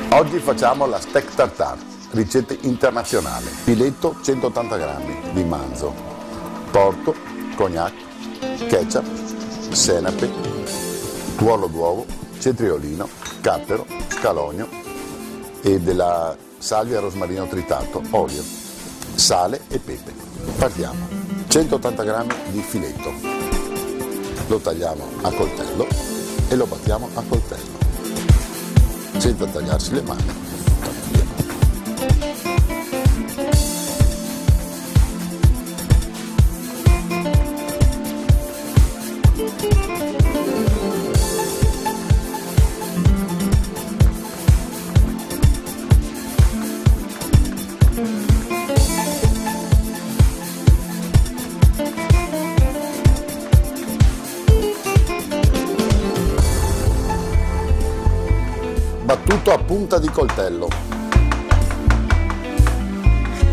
Oggi facciamo la steak tartare, ricetta internazionale. Filetto 180 grammi di manzo, porto, cognac, ketchup, senape, tuorlo d'uovo, cetriolino, cappero, scalogno e della salvia rosmarino tritato, olio, sale e pepe. Partiamo. 180 grammi di filetto. Lo tagliamo a coltello e lo battiamo a coltello, senza tagliarsi le mani. Battuto a punta di coltello.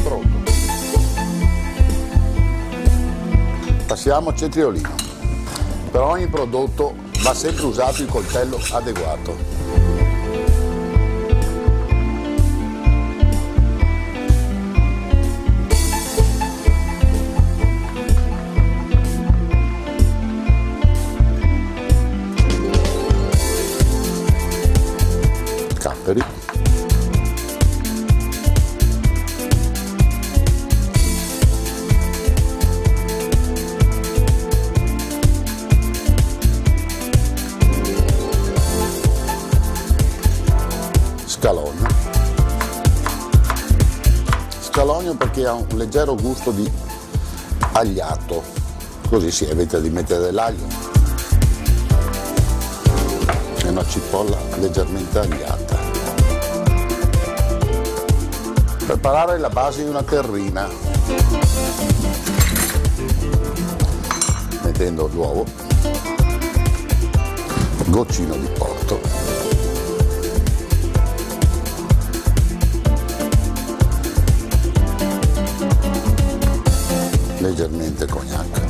Pronto. Passiamo a cetriolino. Per ogni prodotto va sempre usato il coltello adeguato. Capperi, scalogno. Scalogno perché ha un leggero gusto di agliato, così si evita di mettere dell'aglio. È una cipolla leggermente agliata. Preparare la base di una terrina, mettendo l'uovo, goccino di porto, leggermente cognac,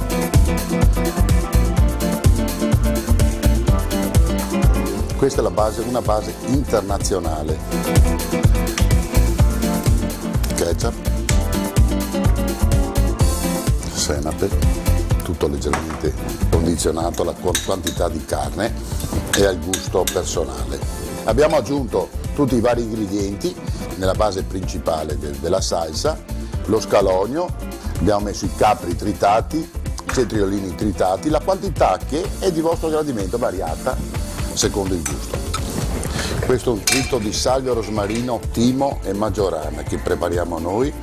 questa è la base, una base internazionale, ketchup, senape, tutto leggermente condizionato alla quantità di carne e al gusto personale. Abbiamo aggiunto tutti i vari ingredienti nella base principale della salsa, lo scalogno, abbiamo messo i capri tritati, cetriolini tritati, la quantità che è di vostro gradimento, variata secondo il gusto. Questo è un tritto di salvia, rosmarino, timo e maggiorana che prepariamo noi.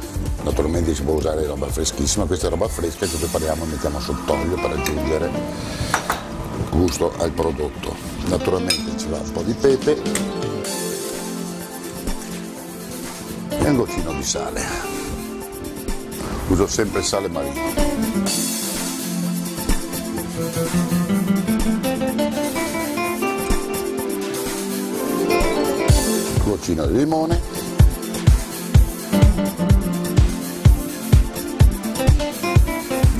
Naturalmente si può usare roba freschissima, questa è roba fresca che prepariamo e mettiamo sott'olio per aggiungere gusto al prodotto. Naturalmente ci va un po' di pepe e un goccino di sale. Uso sempre sale marino. Goccino di limone,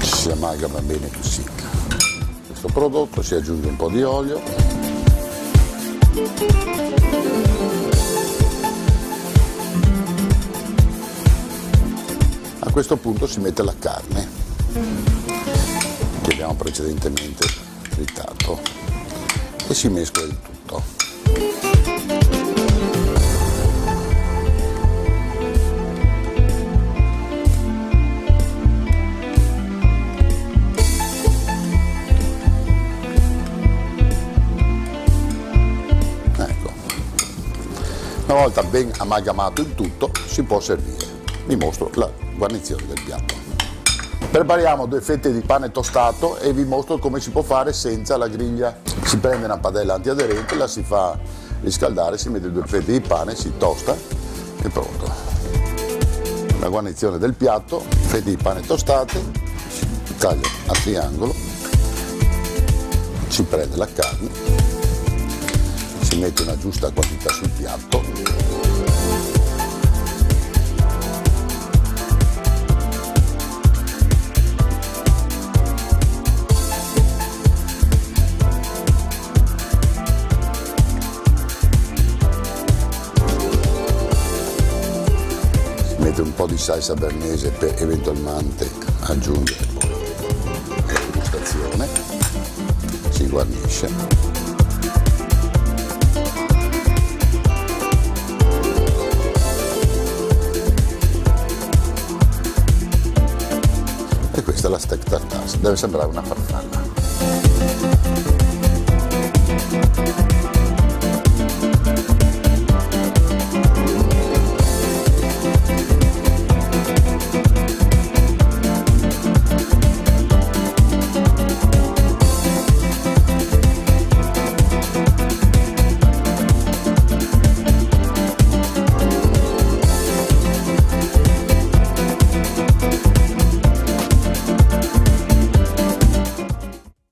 si amalgama bene così. Questo prodotto si aggiunge un po' di olio, a questo punto si mette la carne che abbiamo precedentemente tritato e si mescola il tutto. Una volta ben amalgamato il tutto si può servire. Vi mostro la guarnizione del piatto. Prepariamo 2 fette di pane tostato e vi mostro come si può fare senza la griglia. Si prende una padella antiaderente, la si fa riscaldare, si mette 2 fette di pane, si tosta e pronto. La guarnizione del piatto, fette di pane tostate, si taglia a triangolo, si prende la carne, si mette una giusta quantità sul piatto, salsa bernese per eventualmente aggiungere poi la degustazione. Si guarnisce. E questa è la steak tartare, deve sembrare una farfalla.